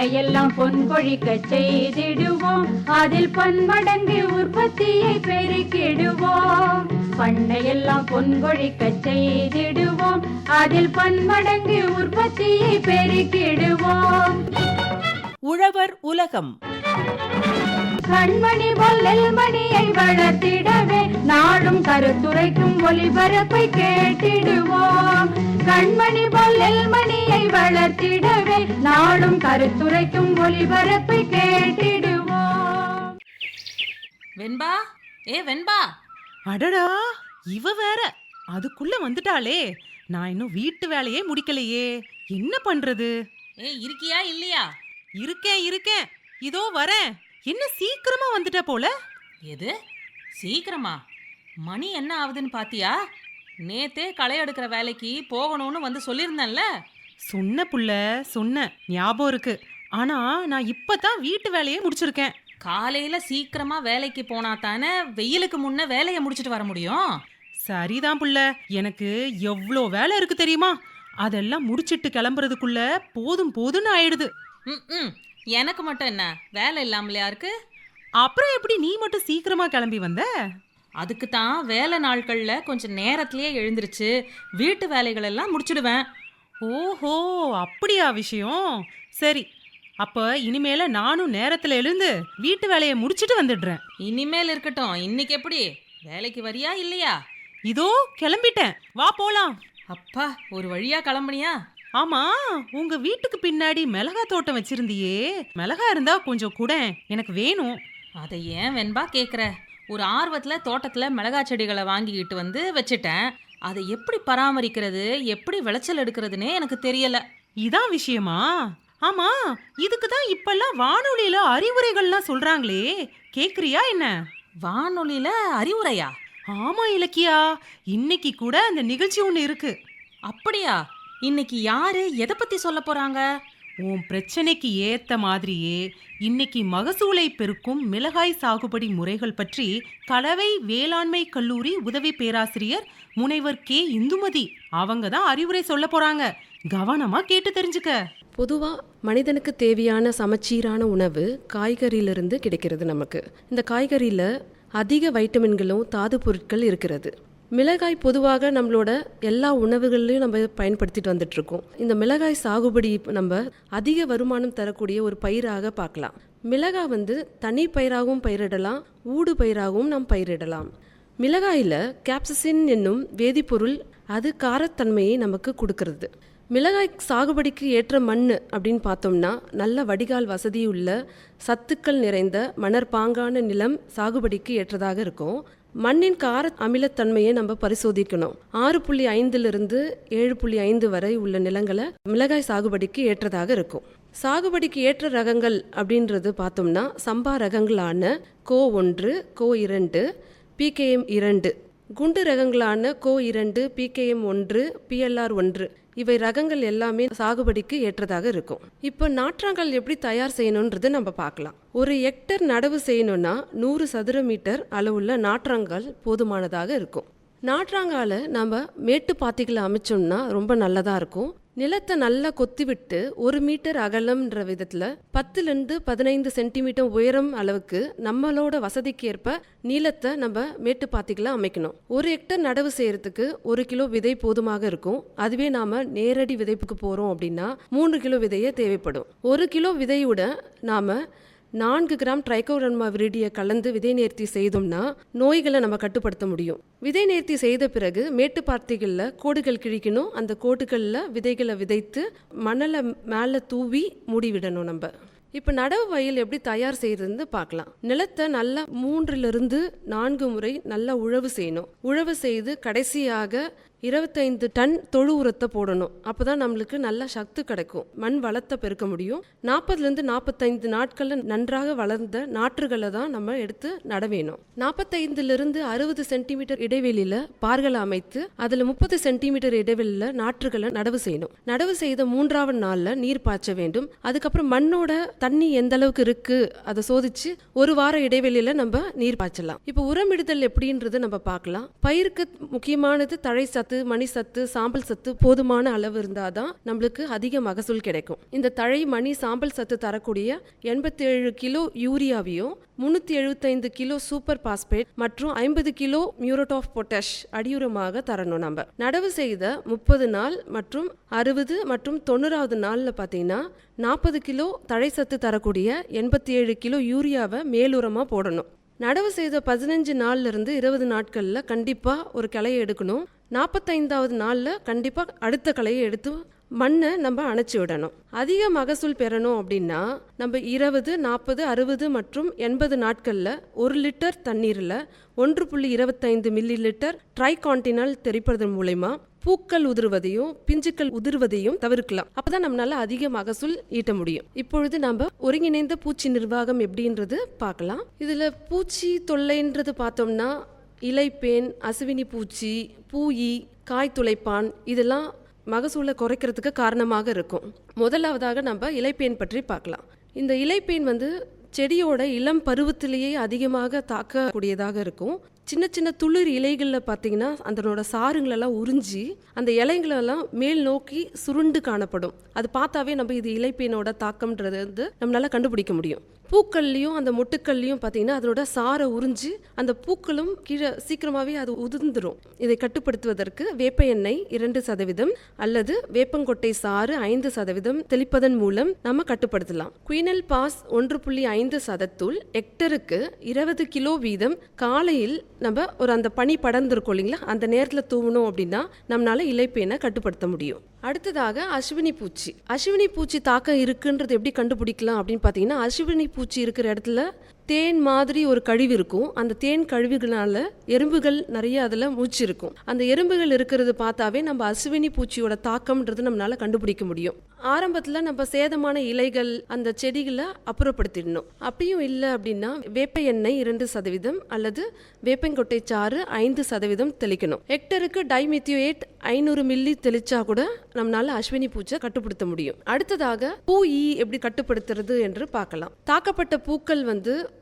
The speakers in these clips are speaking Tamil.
பண்ணையெல்லாம் பொன் கொழிக்க செய்திடுவோம், அதில் பன்மடங்கு உற்பத்தியை பெருக்கிடுவோம். பண்ணையெல்லாம் பொன் கொழிக்க செய்திடுவோம், அதில் பன்மடங்கு உற்பத்தியை பெருக்கிடுவோம். உழவர் உலகம். கண்மணி பொல்லல் மணியை வளர்த்திடவே நாடும் கருத்துரைக்கும் ஒளிபரப்பை கேட்டிடுவோம். கண்மணி பொல்லல் மணியை வளர்த்திடவே நாடும் கருத்துரைக்கும் ஒளிபரப்பை கேட்டிடுவோம். வெண்பா, வெண்பா. அடடா, இவ வேற அதுக்குள்ள வந்துட்டாளே. நான் இன்னும் வீட்டு வேலையே முடிக்கலையே, என்ன பண்றது? இருக்கியா இல்லையா? இருக்கேன், இதோ வரேன். என்ன சீக்கிரமா வந்துட்ட போல. எது சீக்கிரமா? மணி என்ன ஆகுதுன்னு பாத்தியா? நேத்தே களை எடுக்கிற வேலைக்கு போகணும்னு வந்து சொல்லியிருந்தேன்ல. சொன்ன ஞாபகம் இருக்கு. ஆனா நான் இப்பதான் வீட்டு வேலையே முடிச்சிருக்கேன். காலையில சீக்கிரமா வேலைக்கு போனா தானே வெயிலுக்கு முன்ன வேலையை முடிச்சிட்டு வர முடியும். சரிதான் புள்ள, எனக்கு எவ்வளோ வேலை இருக்கு தெரியுமா? அதெல்லாம் முடிச்சிட்டு கிளம்புறதுக்குள்ள போதும்னு ஆயிடுது. எனக்கு மட்டும் என்ன வேலை இல்லாமலையா இருக்கு? அப்புறம் எப்படி நீ மட்டும் சீக்கிரமா கிளம்பி வந்த? அதுக்கு தான் வேலை நாட்கள்ல கொஞ்சம் நேரத்திலேயே எழுந்திருச்சு வீட்டு வேலைகள் எல்லாம் முடிச்சிடுவேன். ஓஹோ, அப்படியா விஷயம்? சரி, அப்ப இனிமேல நானும் நேரத்துல எழுந்து வீட்டு வேலையை முடிச்சிட்டு வந்துடுறேன். இனிமேல் இருக்கட்டும். இன்னைக்கு எப்படி வேலைக்கு வரியா இல்லையா? இதோ கிளம்பிட்டேன், வா போலாம். அப்பா, ஒரு வழியா கிளம்புனியா? ஆமா, உங்க வீட்டுக்கு பின்னாடி மிளகா தோட்டம் வச்சிருந்தியே, மிளகா இருந்தா கொஞ்சம் கூட எனக்கு வேணும். அதை ஏன் வெண்பா கேக்குற? ஒரு ஆர்வத்துல தோட்டத்துல மிளகா செடிகளை வாங்கிக்கிட்டு வந்து வச்சுட்டேன். அதை எப்படி பராமரிக்கிறது, எப்படி விளைச்சல் எடுக்கிறதுனே எனக்கு தெரியல. இதான் விஷயமா? ஆமா, இதுக்கு தான் இப்பெல்லாம் வானொலியில அறிவுரைகள்லாம் சொல்றாங்களே, கேக்குறியா என்ன? வானொலியில அறிவுரையா? ஆமா இலக்கியா, இன்னைக்கு கூட அந்த நிகழ்ச்சி ஒண்ணு இருக்கு. அப்படியா? இன்னைக்கு யாரு எதை பத்தி சொல்ல போறாங்க? உன் பிரச்சனைக்கு ஏத்த மாதிரியே இன்னைக்கு மகசூலை பெருக்கும் மிளகாய் சாகுபடி முறைகள் பற்றி கலவை வேளாண்மை கல்லூரி உதவி பேராசிரியர் முனைவர் கே இந்துமதி அவங்க தான் அறிவுரை சொல்ல போறாங்க. கவனமா கேட்டு தெரிஞ்சுக்க. பொதுவாக மனிதனுக்கு தேவையான சமச்சீரான உணவு காய்கறியிலிருந்து கிடைக்கிறது. நமக்கு இந்த காய்கறியில் அதிக வைட்டமின்களும் தாது பொருட்கள் இருக்கிறது. மிளகாய் பொதுவாக நம்மளோட எல்லா உணவுகள்லையும் நம்ம பயன்படுத்திட்டு வந்துட்ருக்கோம். இந்த மிளகாய் சாகுபடி நம்ம அதிக வருமானம் தரக்கூடிய ஒரு பயிராக பார்க்கலாம். மிளகாய் தனி பயிராகவும் பயிரிடலாம், ஊடு பயிராகவும் நாம் பயிரிடலாம். மிளகாயில் கேப்சசின் என்னும் வேதிப்பொருள் அது காரத்தன்மையை நமக்கு கொடுக்கறது. மிளகாய் சாகுபடிக்கு ஏற்ற மண் அப்படின்னு பார்த்தோம்னா நல்ல வடிகால் வசதி உள்ள சத்துக்கள் நிறைந்த மணற்பாங்கான நிலம் சாகுபடிக்கு ஏற்றதாக இருக்கும். மண்ணின் கார அமிலத்தன்மையை நம்ம பரிசோதிக்கணும். 6.5 7.5 வரை உள்ள நிலங்களை மிளகாய் சாகுபடிக்கு ஏற்றதாக இருக்கும். சாகுபடிக்கு ஏற்ற ரகங்கள் அப்படின்றது பார்த்தோம்னா சம்பா ரகங்களான கோ 1, கோ 2, PKM 2, குண்டு ரகங்களான கோ 2, PKM 1, PLR 1 இவை ரகங்கள் எல்லாமே சாகுபடிக்கு ஏற்றதாக இருக்கும். இப்போ நாற்றாங்கால் எப்படி தயார் செய்யணுன்றது நம்ம பார்க்கலாம். ஒரு ஹெக்டர் நடவு செய்யணும்னா 100 சதுர மீட்டர் அளவுள்ள நாற்றாங்கால் போதுமானதாக இருக்கும். நாற்றாங்கால நம்ம மேட்டு பாத்திகளை அமைச்சோம்னா ரொம்ப நல்லதாக இருக்கும். நிலத்தை நல்லா கொத்தி விட்டு 1 மீட்டர் அகலம்ன்ற விதத்தில் 10 to 15 சென்டிமீட்டர் உயரம் அளவுக்கு நம்மளோட வசதிக்கு ஏற்ப நீளத்தை நம்ம மேட்டு பாத்திகளை அமைக்கணும். 1 ஹெக்டர் நடவு செய்யறதுக்கு 1 கிலோ விதை போதுமாக இருக்கும். அதுவே நாம நேரடி விதைப்புக்கு போறோம் அப்படின்னா 3 கிலோ விதையே தேவைப்படும். 1 கிலோ விதையோட நாம 4 கிராம் ட்ரைகோடர்மா விரிடியை கலந்து விதை நேர்த்தி செய்தோம்னா நோய்களை நம்ம கட்டுப்படுத்த முடியும். விதை நேர்த்தி செய்த பிறகு மேட்டு பாத்திகளில் கோடுகள் கிழிக்கணும். அந்த கோடுகளில் விதைகளை விதைத்து மணலை மேலே தூவி மூடிவிடணும். நம்ம இப்போ நடவு வயல் எப்படி தயார் செய்யறதுன்னு பார்க்கலாம். நிலத்தை நல்லா 3 to 4 முறை நல்லா உழவு செய்யணும். உழவு செய்து கடைசியாக 25 டன் தொழு உரத்தை போடணும். அப்போதான் நம்மளுக்கு நல்ல சத்து கிடைக்கும், மண் வளத்தை பெருக்க முடியும். 40 to 45 நாட்களில் நன்றாக வளர்ந்த நாற்றுகளை தான் நம்ம எடுத்து நட வேணும். 45 to 60 சென்டிமீட்டர் இடைவெளியில் பார்களை அமைத்து அதில் 30 சென்டிமீட்டர் இடைவெளியில் நாற்றுகளை நடவு செய்யணும். நடவு செய்த 3ஆவது நாளில் நீர் பாய்ச்ச வேண்டும். அதுக்கப்புறம் மண்ணோட தண்ணி எந்த அளவுக்கு இருக்கு அதை சோதிச்சு 1 வார இடைவெளியில் நம்ம நீர் பாய்ச்சலாம். இப்போ உரமிடுதல் எப்படின்றது நம்ம பார்க்கலாம். பயிருக்கு முக்கியமானது தழை சத்து சத்து, மணி சத்து, சாம்பல் சத்து போதுமான அளவு இருந்தால் தான் நம்மளுக்கு அதிக மகசூல் கிடைக்கும். இந்த தழை, மணி, சாம்பல் சத்து தரக்கூடிய 87 கிலோ யூரியாவையும் 375 கிலோ சூப்பர் பாஸ்பேட் மற்றும் 50 கிலோ மியூரேட் ஆஃப் பொட்டாஷ் அடியுரமாக தரணும். நம்ம நடவு செய்த 30 நாள் மற்றும் 60 மற்றும் 90வது நாளில் பார்த்தீங்கன்னா 40 கிலோ தழை சத்து தரக்கூடிய 87 கிலோ யூரியாவை மேலுரமாக போடணும். நடவு செய்த 15 நாள்ல இருந்து 20 நாட்களில் கண்டிப்பாக ஒரு கிளையை எடுக்கணும். 45வது நாளில் கண்டிப்பாக அடுத்த கிளையை எடுத்து மண்ணை நம்ம அணைச்சி விடணும். அதிக மகசூல் பெறணும் அப்படின்னா நம்ம 20, 40, 60 மற்றும் 80 நாட்களில் 1 லிட்டர் தண்ணீரில் 1.25 மில்லி லிட்டர் ட்ரைகான்டினால் தெளிப்பதன் மூலமா பூக்கள் உதிர்வதையும் பிஞ்சுக்கள் உதிர்வதையும் தவிர்க்கலாம். அப்பதான் நம்மளால அதிக மகசூல் ஈட்ட முடியும். இப்பொழுது நம்ம ஒருங்கிணைந்த பூச்சி நிர்வாகம் எப்படின்றது பார்க்கலாம். இதுல பூச்சி தொல்லைன்றது பார்த்தோம்னா இலைப்பேன், அசுவினி பூச்சி, பூயி, காய் துளைப்பான் இதெல்லாம் மகசூலை குறைக்கிறதுக்கு காரணமாக இருக்கும். முதலாவதாக நம்ம இலைப்பேன் பற்றி பார்க்கலாம். இந்த இலைப்பேன் செடியோட இளம் பருவத்திலேயே அதிகமாக தாக்கக்கூடியதாக இருக்கும். சின்ன சின்ன துளிர் இலைகளில் பார்த்தீங்கன்னா அதனோட சாறுங்களெல்லாம் உறிஞ்சி அந்த இலைங்களெல்லாம் மேல் நோக்கி சுருண்டு காணப்படும். அது பார்த்தாவே நம்ம இது இலைப்பேனோட தாக்கம்ன்றது நம்மளால கண்டுபிடிக்க முடியும். பூக்கள்லையும் அந்த மொட்டுக்கள்லையும் பார்த்தீங்கன்னா அதனோட சாரை உறிஞ்சி அந்த பூக்களும் கீழே சீக்கிரமாகவே அது உதிர்ந்துடும். இதை கட்டுப்படுத்துவதற்கு வேப்ப எண்ணெய் 2% அல்லது வேப்பங்கொட்டை சாறு 5% தெளிப்பதன் மூலம் நம்ம கட்டுப்படுத்தலாம். குயினல் பாஸ் 1.5 சதத்தூள் ஹெக்டருக்கு 20 கிலோ வீதம் காலையில் நம்ம அந்த பனி படர்ந்துருக்கோம் இல்லைங்களா, அந்த நேரத்தில் தூவணும் அப்படின்னா நம்மளால இலைப்பேனை கட்டுப்படுத்த முடியும். அடுத்ததாக அசுவினி பூச்சி. அசுவினி பூச்சி தாக்கம் இருக்குன்றது எப்படி கண்டுபிடிக்கலாம் அப்படின்னு பார்த்தீங்கன்னா, அசுவினி பூச்சி இருக்கிற இடத்துல தேன் மாதிரி ஒரு கழிவு இருக்கும். அந்த தேன் கழிவுகளால எறும்புகள் நிறைய அதில் மூச்சு இருக்கும். அந்த எறும்புகள் இருக்கிறது பார்த்தாவே நம்ம அசுவினி பூச்சியோட தாக்கம்ன்றது நம்மளால கண்டுபிடிக்க முடியும். ஆரம்பத்தில் நம்ம சேதமான இலைகள் அந்த செடிகளை அப்புறப்படுத்திடணும். அப்படியும் இல்லை அப்படின்னா வேப்ப எண்ணெய் 2% அல்லது வேப்பங்கொட்டை சாறு 5% தெளிக்கணும். ஹெக்டருக்கு டைமித்தியோயேட் 500 மில்லி தெளிச்சா கூட நம்மளால அஸ்வினி பூச்சை கட்டுப்படுத்த முடியும். அடுத்ததாக பூயி எப்படி கட்டுப்படுத்துறது என்று பார்க்கலாம். தாக்கப்பட்ட பூக்கள்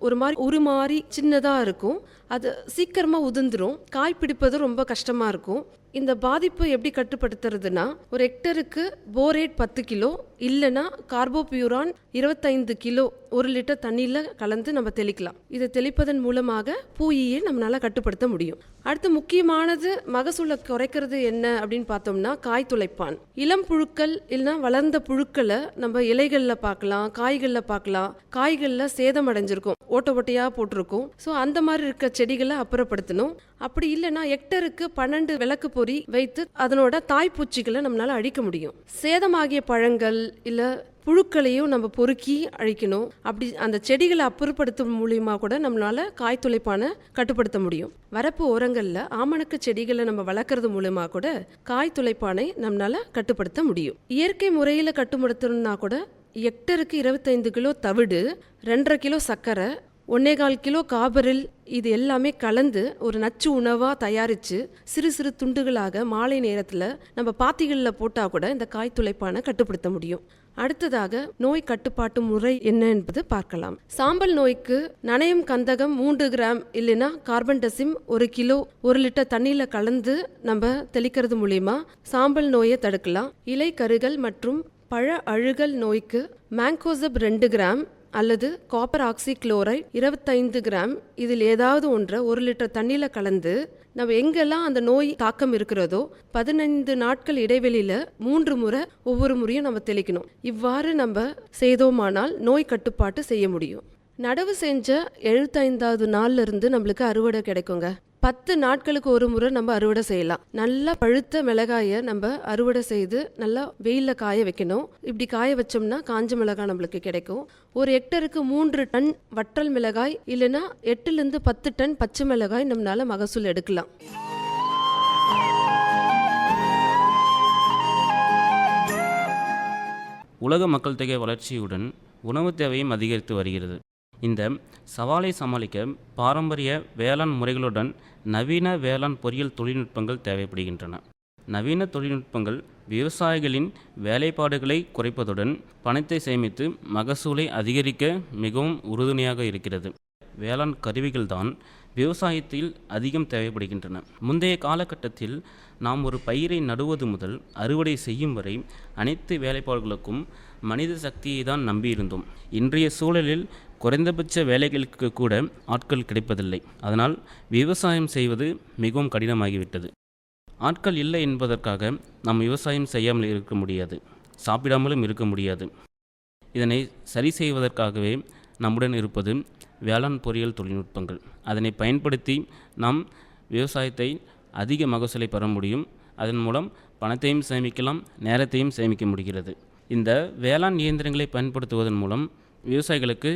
ஒரு மாதிரி சின்னதா இருக்கும். அது சீக்கிரமா உதிர்ந்துரும். காய் பிடிப்பது ரொம்ப கஷ்டமா இருக்கும். இந்த பாதிப்பு எப்படி கட்டுப்படுத்துறதுன்னா, ஒரு ஹெக்டருக்கு போரேட் 10 கிலோ இல்லைன்னா கார்போபியூரான் 25 கிலோ 1 லிட்டர் தண்ணியில் கலந்து நம்ம தெளிக்கலாம். இதை தெளிப்பதன் மூலமாக பூயியை நம்மளால கட்டுப்படுத்த முடியும். அடுத்து முக்கியமானது மகசூலை குறைக்கிறது என்ன அப்படின்னு பார்த்தோம்னா காய் துளைப்பான். இளம் புழுக்கள் இல்லைன்னா வளர்ந்த புழுக்களை நம்ம இலைகளில் பார்க்கலாம், காய்களில் பார்க்கலாம். காய்களில் சேதம் அடைஞ்சிருக்கும், ஓட்ட ஓட்டையாக போட்டிருக்கும். ஸோ அந்த மாதிரி இருக்க செடிகளை அப்புறப்படுத்தணும். அப்படி இல்லைன்னா ஹெக்டருக்கு 12 விளக்கு பொறி வைத்து அதனோட தாய்ப்பூச்சிகளை நம்மளால அழிக்க முடியும். சேதமாகிய பழங்கள் இல்லை புழுக்களையும் நம்ம பொறுக்கி அழிக்கணும். அப்படி அந்த செடிகளை அப்புறப்படுத்தும் மூலியமா கூட நம்மளால காய் துளைப்பான கட்டுப்படுத்த முடியும். வரப்பு ஓரங்களில் ஆமணக்கு செடிகளை நம்ம வளர்க்கறது மூலமா கூட காய் துளைப்பானை நம்மளால கட்டுப்படுத்த முடியும். இயற்கை முறையில் கட்டுப்படுத்தணும்னா கூட ஹெக்டருக்கு 25 கிலோ தவிடு, 2.5 கிலோ சர்க்கரை, 1.25 கிலோ காபரில் இது எல்லாமே கலந்து ஒரு நச்சு உணவாக தயாரித்து சிறு சிறு துண்டுகளாக மாலை நேரத்தில் நம்ம பாத்திகளில் போட்டால் கூட இந்த காய் துளைப்பானை கட்டுப்படுத்த முடியும். அடுத்ததாக நோய் கட்டுப்பாட்டு முறை என்ன என்பது பார்க்கலாம். சாம்பல் நோய்க்கு நனையும் கந்தகம் 3 கிராம் இல்லைன்னா கார்பன்டசிம் 1 கிலோ 1 லிட்டர் தண்ணியில் கலந்து நம்ம தெளிக்கிறது மூலியமா சாம்பல் நோயை தடுக்கலாம். இலை கருகல் மற்றும் பழ அழுகல் நோய்க்கு மேங்கோசப் 2 கிராம் அல்லது காப்பர் ஆக்சி குளோரைட் 25 கிராம் இதில் ஏதாவது ஒன்றை 1 லிட்டர் தண்ணியில் கலந்து நம்ம எங்கெல்லாம் அந்த நோய் தாக்கம் இருக்கிறதோ 15 நாட்கள் இடைவெளியில் 3 முறை ஒவ்வொரு முறையும் நம்ம தெளிக்கணும். இவ்வாறு நம்ம செய்தோமானால் நோய் கட்டுப்பாட்டு செய்ய முடியும். நடவு செஞ்ச 75வது நாள்ல இருந்து நம்மளுக்கு அறுவடை கிடைக்குங்க. 10 நாட்களுக்கு ஒரு முறை நம்ம அறுவடை செய்யலாம். நல்லா பழுத்த மிளகாயை நம்ம அறுவடை செய்து நல்லா வெயிலில் காய வைக்கணும். இப்படி காய வச்சோம்னா காஞ்ச மிளகாய் நம்மளுக்கு கிடைக்கும். ஒரு ஹெக்டருக்கு 3 டன் வற்றல் மிளகாய் இல்லைன்னா 8லிருந்து 10 டன் பச்சை மிளகாய் நம்மளால மகசூல் எடுக்கலாம். உலக மக்கள் தொகை வளர்ச்சியுடன் உணவு தேவையும் அதிகரித்து வருகிறது. இந்த சவாலை சமாளிக்க பாரம்பரிய வேளாண் முறைகளுடன் நவீன வேளாண் பொறியியல் தொழில்நுட்பங்கள் தேவைப்படுகின்றன. நவீன தொழில்நுட்பங்கள் விவசாயிகளின் வேலைப்பாடுகளை குறைப்பதுடன் பணத்தை சேமித்து மகசூலை அதிகரிக்க மிகவும் உறுதுணையாக இருக்கிறது. வேளாண் கருவிகள்தான் விவசாயத்தில் அதிகம் தேவைப்படுகின்றன. முந்தைய காலகட்டத்தில் நாம் ஒரு பயிரை நடுவது முதல் அறுவடை செய்யும் வரை அனைத்து வேலைப்பாடுகளுக்கும் மனித சக்தியை தான் நம்பியிருந்தோம். இன்றைய சூழலில் குறைந்தபட்ச வேலைகளுக்கு கூட ஆட்கள் கிடைப்பதில்லை. அதனால் விவசாயம் செய்வது மிகவும் கடினமாகிவிட்டது. ஆட்கள் இல்லை என்பதற்காக நாம் விவசாயம் செய்யாமல் இருக்க முடியாது, சாப்பிடாமலும் இருக்க முடியாது. இதனை சரி செய்வதற்காகவே நம்முடன் இருப்பது வேளாண் பொறியியல் தொழில்நுட்பங்கள். அதனை பயன்படுத்தி நாம் விவசாயத்தை அதிக மகசூலை பெற முடியும். அதன் மூலம் பணத்தையும் சேமிக்கலாம், நேரத்தையும் சேமிக்க முடிகிறது. இந்த வேளாண் இயந்திரங்களை பயன்படுத்துவதன் மூலம் விவசாயிகளுக்கு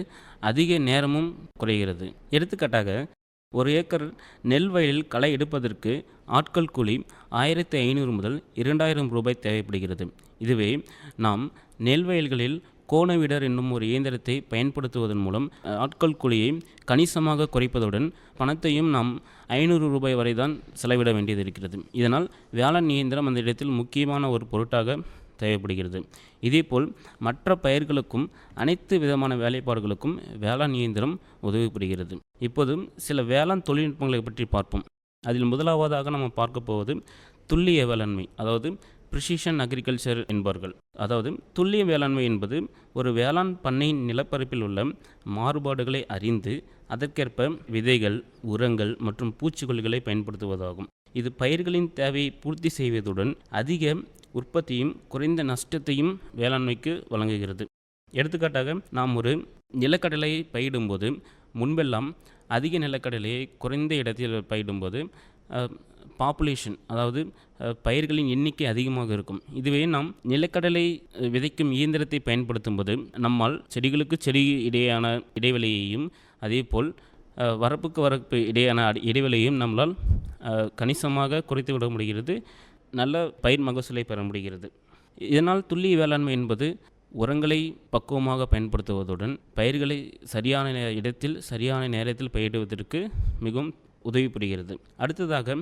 அதிக நேரமும் குறைகிறது. எடுத்துக்காட்டாக, ஒரு ஏக்கர் நெல் வயலில் களை எடுப்பதற்கு ஆட்கள் கூலி 1500 முதல் 2000 ரூபாய் தேவைப்படுகிறது. இதுவே நாம் நெல் வயல்களில் கோணவீடர் என்னும் ஒரு இயந்திரத்தை பயன்படுத்துவதன் மூலம் ஆட்கள் கூலியை கணிசமாக குறைப்பதுடன் பணத்தையும் நாம் 500 ரூபாய் வரை தான் செலவிட வேண்டியது இருக்கிறது. இதனால் வேளாண் இயந்திரம் அந்த இடத்தில் முக்கியமான ஒரு பொருட்டாக தேவைப்படுகிறது. இதேபோல் மற்ற பயிர்களுக்கும் அனைத்து விதமான வேலைப்பாடுகளுக்கும் வேளாண் இயந்திரம் உதவி புரிகிறது. இப்போது சில வேளாண் தொழில்நுட்பங்களை பற்றி பார்ப்போம். அதில் முதலாவதாக நம்ம பார்க்க போவது துல்லிய வேளாண்மை, அதாவது ப்ரிசிஷன் அக்ரிகல்ச்சர் என்பார்கள். அதாவது துல்லிய வேளாண்மை என்பது ஒரு வேளாண் பண்ணையின் நிலப்பரப்பில் உள்ள மாறுபாடுகளை அறிந்து அதற்கேற்ப விதைகள், உரங்கள் மற்றும் பூச்சிக்கொல்லிகளை பயன்படுத்துவதாகும். இது பயிர்களின் தேவையை பூர்த்தி செய்வதுடன் அதிக உற்பத்தியும் குறைந்த நஷ்டத்தையும் வேளாண்மைக்கு வழங்குகிறது. எடுத்துக்காட்டாக, நாம் ஒரு நிலக்கடலையை பயிரிடும்போது முன்பெல்லாம் அதிக நிலக்கடலையை குறைந்த இடத்தில் பயிரிடும்போது பாப்புலேஷன், அதாவது பயிர்களின் எண்ணிக்கை அதிகமாக இருக்கும். இதுவே நாம் நிலக்கடலை விதைக்கும் இயந்திரத்தை பயன்படுத்தும் போது நம்மால் செடிகளுக்கு செடி இடையான இடைவெளியையும் அதேபோல் வரப்புக்கு வரப்பு இடையான இடைவெளியையும் நம்மளால் கணிசமாக குறைத்து விட முடிகிறது. நல்ல பயிர் மகசூலை பெற முடிகிறது. இதனால் துல்லிய வேளாண்மை என்பது உரங்களை பக்குவமாக பயன்படுத்துவதுடன் பயிர்களை சரியான இடத்தில் சரியான நேரத்தில் பயிரிடுவதற்கு மிகவும் உதவி புரிகிறது. அடுத்ததாக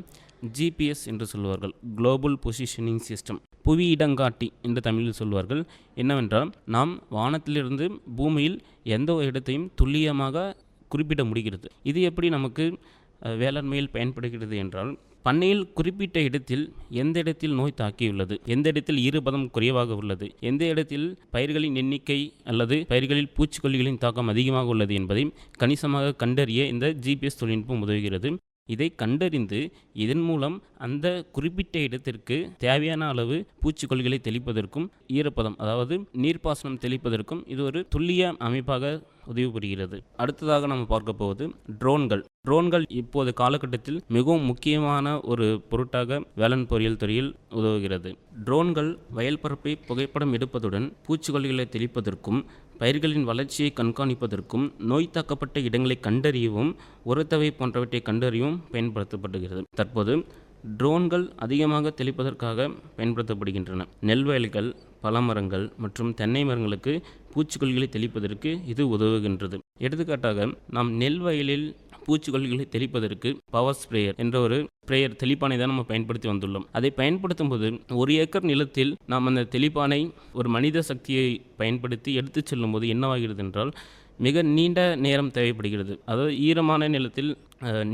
ஜிபிஎஸ் என்று சொல்வார்கள், குளோபல் பொசிஷனிங் சிஸ்டம், புவி இடங்காட்டி என்று தமிழில் சொல்வார்கள். என்னவென்றால், நாம் வானத்திலிருந்து பூமியில் எந்த ஒரு இடத்தையும் துல்லியமாக குறிப்பிட முடிகிறது. இது எப்படி நமக்கு வேளாண்மையில் பயன்படுகிறது என்றால், பண்ணையில் குறிப்பிட்ட இடத்தில் எந்த இடத்தில் நோய் தாக்கியுள்ளது, எந்த இடத்தில் ஈரப்பதம் குறைவாக உள்ளது, எந்த இடத்தில் பயிர்களின் எண்ணிக்கை அல்லது பயிர்களில் பூச்சிக்கொல்லிகளின் தாக்கம் அதிகமாக உள்ளது என்பதை கணிசமாக கண்டறிய இந்த ஜிபிஎஸ் தொழில்நுட்பம் உதவுகிறது. இதை கண்டறிந்து இதன் மூலம் அந்த குறிப்பிட்ட இடத்திற்கு தேவையான அளவு பூச்சிக்கொல்லிகளை தெளிப்பதற்கும் ஈரப்பதம், அதாவது நீர்ப்பாசனம் தெளிப்பதற்கும் இது ஒரு துல்லிய அமைப்பாக உதவி புரிகிறது. அடுத்ததாக நம்ம பார்க்க போவது ட்ரோன்கள் இப்போது காலகட்டத்தில் மிகவும் முக்கியமான ஒரு பொருட்டாக வேளாண் பொறியியல் துறையில் உதவுகிறது. ட்ரோன்கள் வயல் பரப்பை புகைப்படம் எடுப்பதுடன் பூச்சிக்கொல்லிகளை தெளிப்பதற்கும் பயிர்களின் வளர்ச்சியை கண்காணிப்பதற்கும் நோய் தாக்கப்பட்ட இடங்களை கண்டறியவும் உரத்தவை போன்றவற்றை கண்டறியவும் பயன்படுத்தப்படுகிறது. தற்போது ட்ரோன்கள் அதிகமாக தெளிப்பதற்காக பயன்படுத்தப்படுகின்றன. நெல் வயல்கள், பழமரங்கள் மற்றும் தென்னை மரங்களுக்கு பூச்சிக்கொல்லிகளை தெளிப்பதற்கு இது உதவுகின்றது. எடுத்துக்காட்டாக, நாம் நெல் வயலில் பூச்சிக்கொல்லிகளை தெளிப்பதற்கு பவர் ஸ்ப்ரேயர் என்ற ஒரு ஸ்ப்ரேயர் தெளிப்பானை தான் நம்ம பயன்படுத்தி வந்துள்ளோம். அதை பயன்படுத்தும் போது 1 ஏக்கர் நிலத்தில் நாம் அந்த தெளிப்பானை ஒரு மனித சக்தியை பயன்படுத்தி எடுத்து செல்லும் போது என்னவாகிறது என்றால், மிக நீண்ட நேரம் தேவைப்படுகிறது. அதாவது ஈரமான நிலத்தில்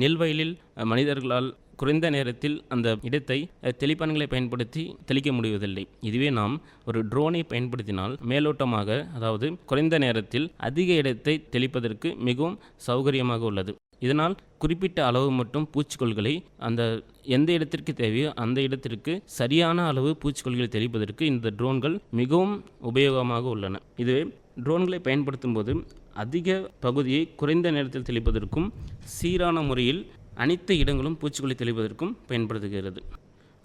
நெல் வயலில் மனிதர்களால் குறைந்த நேரத்தில் அந்த இடத்தை தெளிப்பான்களை பயன்படுத்தி தெளிக்க முடிவதில்லை. இதுவே நாம் ஒரு ட்ரோனை பயன்படுத்தினால் மேலோட்டமாக, அதாவது குறைந்த நேரத்தில் அதிக இடத்தை தெளிப்பதற்கு மிகவும் சௌகரியமாக உள்ளது. இதனால் குறிப்பிட்ட அளவு மட்டும் பூச்சிக்கொல்லிகளை அந்த எந்த இடத்திற்கு தேவையோ அந்த இடத்திற்கு சரியான அளவு பூச்சிக்கொல்லிகளை தெளிப்பதற்கு இந்த ட்ரோன்கள் மிகவும் உபயோகமாக உள்ளன. இதுவே ட்ரோன்களை பயன்படுத்தும் போது அதிக பகுதியை குறைந்த நேரத்தில் தெளிப்பதற்கும் சீரான முறையில் அனைத்து இடங்களும் பூச்சிக்கொல்லி தெளிப்பதற்கும் பயன்படுத்துகிறது.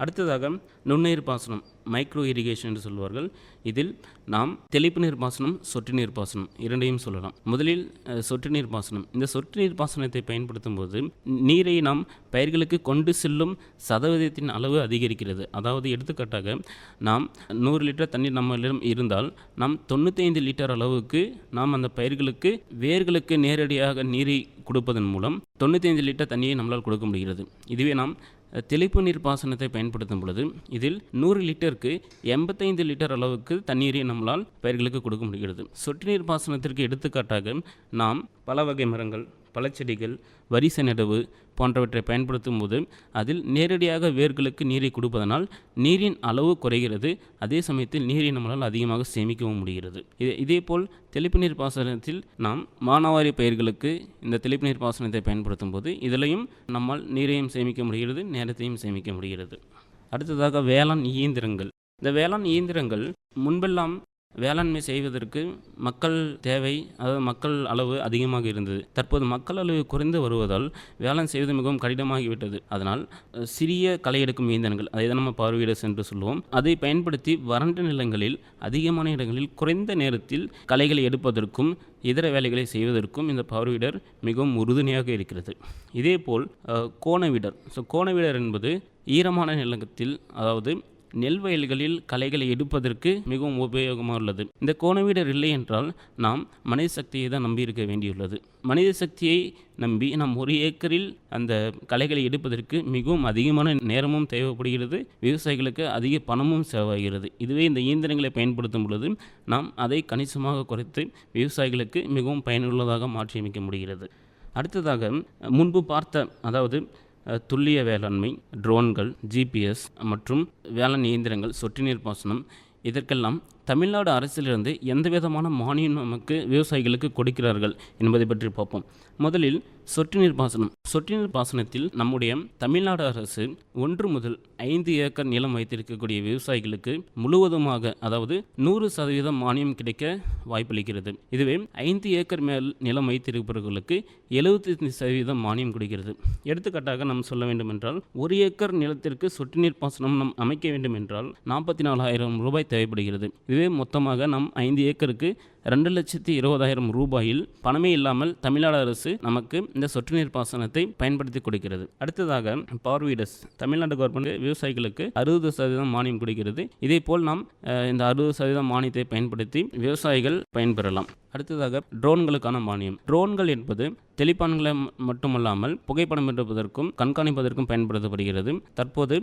அடுத்ததாக நுண்ணுயிர் பாசனம், மைக்ரோ இரிகேஷன் என்று சொல்வார்கள். இதில் நாம் தெளிப்பு நீர் பாசனம், சொட்டு நீர் பாசனம் இரண்டையும் சொல்லலாம். முதலில் சொட்டு நீர் பாசனம். இந்த சொட்டு நீர் பாசனத்தை பயன்படுத்தும் போது நீரை நாம் பயிர்களுக்கு கொண்டு செல்லும் சதவீதத்தின் அளவு அதிகரிக்கிறது. அதாவது எடுத்துக்காட்டாக, நாம் 100 லிட்டர் தண்ணீர் நம்மளிடம் இருந்தால் நாம் 95 லிட்டர் அளவுக்கு நாம் அந்த பயிர்களுக்கு வேர்களுக்கு நேரடியாக நீரை கொடுப்பதன் மூலம் 95 லிட்டர் தண்ணியை நம்மளால் கொடுக்க முடிகிறது. இதுவே நாம் தெளிப்பு நீர் பாசனத்தை பயன்படுத்தும் பொழுது இதில் 100 லிட்டருக்கு 85 லிட்டர் அளவுக்கு தண்ணீரை நம்மளால் பயிர்களுக்கு கொடுக்க முடிகிறது. சொட்டு நீர் பாசனத்திற்கு எடுத்துக்காட்டாக நாம் பல வகை மரங்கள், பழச்செடிகள், வரிசை நடவு போன்றவற்றை பயன்படுத்தும் போது அதில் நேரடியாக வேர்களுக்கு நீரை கொடுப்பதனால் நீரின் அளவு குறைகிறது. அதே சமயத்தில் நீரை நம்மளால் அதிகமாக சேமிக்கவும் முடிகிறது. இதேபோல் தெளிப்பு நீர் பாசனத்தில் நாம் மானாவாரி பயிர்களுக்கு இந்த தெளிப்பு நீர் பாசனத்தை பயன்படுத்தும் போது இதிலையும் நம்மால் நீரையும் சேமிக்க முடிகிறது, நேரத்தையும் சேமிக்க முடிகிறது. அடுத்ததாக வேளாண் இயந்திரங்கள். இந்த வேளாண் இயந்திரங்கள் முன்பெல்லாம் வேளாண்மை செய்வதற்கு மக்கள் தேவை, அதாவது மக்கள் அளவு அதிகமாக இருந்தது. தற்போது மக்கள் அளவு குறைந்து வருவதால் வேளாண் செய்வது மிகவும் கடினமாகிவிட்டது. அதனால் சிறிய களை எடுக்கும் இயந்திரங்கள், அதை தான் நம்ம பார்வையிடஸ் என்று சொல்லுவோம், அதை பயன்படுத்தி வறண்ட நிலங்களில் அதிகமான இடங்களில் குறைந்த நேரத்தில் களைகளை எடுப்பதற்கும் இதர வேலைகளை செய்வதற்கும் இந்த பார்வையிடர் மிகவும் உறுதுணையாக இருக்கிறது. இதேபோல் கோணவீடர். கோணவீடர் என்பது ஈரமான நிலத்தில், அதாவது நெல் வயல்களில் களைகளை எடுப்பதற்கு மிகவும் உபயோகமாக உள்ளது. இந்த கோணவீடர் இல்லை என்றால் நாம் மனித சக்தியை தான் நம்பி இருக்க வேண்டியுள்ளது. மனித சக்தியை நம்பி நாம் ஒரு ஏக்கரில் அந்த களைகளை எடுப்பதற்கு மிகவும் அதிகமான நேரமும் தேவைப்படுகிறது, விவசாயிகளுக்கு அதிக பணமும் செலவாகிறது. இதுவே இந்த இயந்திரங்களை பயன்படுத்தும் பொழுது நாம் அதை கணிசமாக குறைத்து விவசாயிகளுக்கு மிகவும் பயனுள்ளதாக மாற்றியமைக்க முடிகிறது. அடுத்ததாக முன்பு பார்த்த, அதாவது துல்லிய வேளாண்மை, ட்ரோன்கள், ஜிபிஎஸ் மற்றும் வேளாண் இயந்திரங்கள், சொட்டு நீர் பாசனம், இதற்கெல்லாம் தமிழ்நாடு அரசிலிருந்து எந்த விதமான மானியம் நமக்கு விவசாயிகளுக்கு கொடுக்கிறார்கள் என்பதை பற்றி பார்ப்போம். முதலில் சொட்டு நீர் பாசனம். சொட்டு நீர் பாசனத்தில் நம்முடைய தமிழ்நாடு அரசு 1 முதல் 5 ஏக்கர் நிலம் வைத்திருக்கக்கூடிய விவசாயிகளுக்கு முழுவதுமாக, அதாவது 100% மானியம் கிடைக்க வாய்ப்பளிக்கிறது. இதுவே 5 ஏக்கர் மேல் நிலம் வைத்திருப்பவர்களுக்கு 75% மானியம் கொடுக்கிறது. எடுத்துக்காட்டாக நாம் சொல்ல வேண்டும் என்றால், 1 ஏக்கர் நிலத்திற்கு சொட்டு நீர் பாசனம் நாம் அமைக்க வேண்டும் என்றால் 44,000 ரூபாய் தேவைப்படுகிறது. இதுவே மொத்தமாக நாம் 5 ஏக்கருக்கு 2,20,000 ரூபாயில் பணமே இல்லாமல் தமிழ்நாடு அரசு நமக்கு இந்த சொட்டு நீர் பாசனத்தை பயன்படுத்தி கொடுக்கிறது. அடுத்ததாக பார்வையிடஸ். தமிழ்நாடு கவர்மெண்ட் விவசாயிகளுக்கு 60% மானியம் கொடுக்கிறது. இதே போல் நாம் இந்த 60% மானியத்தை பயன்படுத்தி விவசாயிகள் பயன்பெறலாம். அடுத்ததாக ட்ரோன்களுக்கான மானியம். ட்ரோன்கள் என்பது தெளிப்பான்களை மட்டுமல்லாமல் புகைப்படம் எடுப்பதற்கும் கண்காணிப்பதற்கும் பயன்படுத்தப்படுகிறது. தற்போது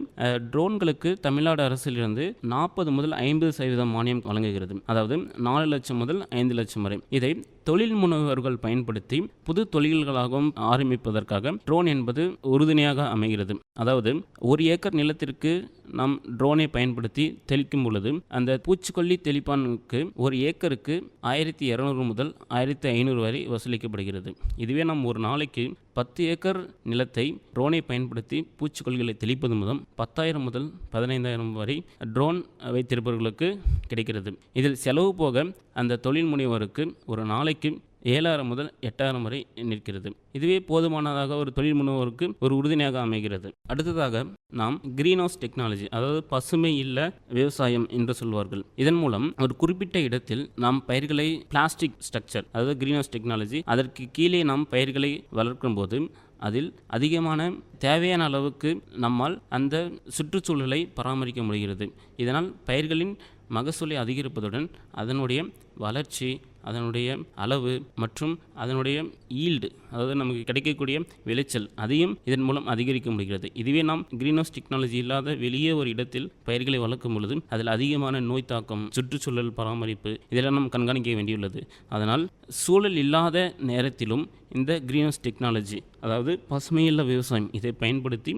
ட்ரோன்களுக்கு தமிழ்நாடு அரசிலிருந்து 40 முதல் 50% மானியம் வழங்குகிறது. அதாவது 4 லட்சம் முதல் 5 லட்சம் வரை. இதை தொழில் முனைவர்கள் பயன்படுத்தி புது தொழில்களாகவும் ஆரம்பிப்பதற்காக ட்ரோன் என்பது உறுதுணையாக அமைகிறது. அதாவது 1 ஏக்கர் நிலத்திற்கு நாம் ட்ரோனை பயன்படுத்தி தெளிக்கும் பொழுது அந்த பூச்சிக்கொல்லி தெளிப்பானுக்கு 1 ஏக்கருக்கு 1,200 முதல் 1,500 வரை வசூலிக்கப்படுகிறது. இதுவே நாம் ஒரு நாளைக்கு 10 ஏக்கர் நிலத்தை ட்ரோனை பயன்படுத்தி பூச்சிக்கொல்லிகளை தெளிப்பது மூலம் 10,000 முதல் 15,000 வரை ட்ரோன் வைத்திருப்பவர்களுக்கு கிடைக்கிறது. இதில் செலவு போக அந்த தொழில் முனைவோருக்கு ஒரு நாளைக்கு 7,000 முதல் 8,000 வரை நிற்கிறது. இதுவே போதுமானதாக ஒரு தொழில் முனைவோருக்கு ஒரு உறுதுணையாக அமைகிறது. அடுத்ததாக நாம் கிரீன் ஹவுஸ் டெக்னாலஜி, அதாவது பசுமை இல்ல விவசாயம் என்று சொல்வார்கள். இதன் மூலம் ஒரு குறிப்பிட்ட இடத்தில் நாம் பயிர்களை பிளாஸ்டிக் ஸ்ட்ரக்சர், அதாவது கிரீன் ஹவுஸ் டெக்னாலஜி, அதற்கு கீழே நாம் பயிர்களை வளர்க்கும் போது அதில் அதிகமான தேவையான அளவுக்கு நம்மால் அந்த சுற்றுச்சூழலை பராமரிக்க முடிகிறது. இதனால் பயிர்களின் மகசூலை அதிகரிப்பதுடன் அதனுடைய வளர்ச்சி, அதனுடைய அளவு மற்றும் அதனுடைய ஈல்டு, அதாவது நமக்கு கிடைக்கக்கூடிய விளைச்சல், அதையும் இதன் மூலம் அதிகரிக்க முடிகிறது. இதுவே நாம் கிரீன் ஹவுஸ் டெக்னாலஜி இல்லாத வெளியே ஒரு இடத்தில் பயிர்களை வளர்க்கும் பொழுது அதில் அதிகமான நோய் தாக்கம், சுற்றுச்சூழல் பராமரிப்பு இதெல்லாம் நாம் கண்காணிக்க வேண்டியுள்ளது. அதனால் சூழல் இல்லாத நேரத்திலும் இந்த கிரீன் ஹவுஸ் டெக்னாலஜி, அதாவது பசுமையுள்ள விவசாயம், இதை பயன்படுத்தி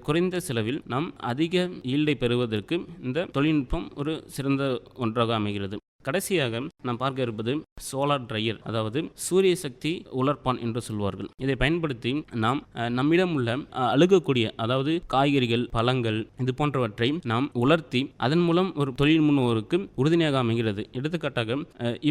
குறைந்த செலவில் நாம் அதிக ஈல்டை பெறுவதற்கு இந்த தொழில்நுட்பம் ஒரு சிறந்த ஒன்றாக அமைகிறது. கடைசியாக நாம் பார்க்க இருப்பது சோலார் ட்ரையர், அதாவது சூரிய சக்தி உலர்ப்பான் என்று சொல்வார்கள். இதை பயன்படுத்தி நாம் நம்மிடம் உள்ள அழுகக்கூடிய, அதாவது காய்கறிகள், பழங்கள் இது போன்றவற்றை நாம் உலர்த்தி அதன் மூலம் ஒரு தொழில் முன்னோருக்கு உறுதுணையாக அமைகிறது. எடுத்துக்காட்டாக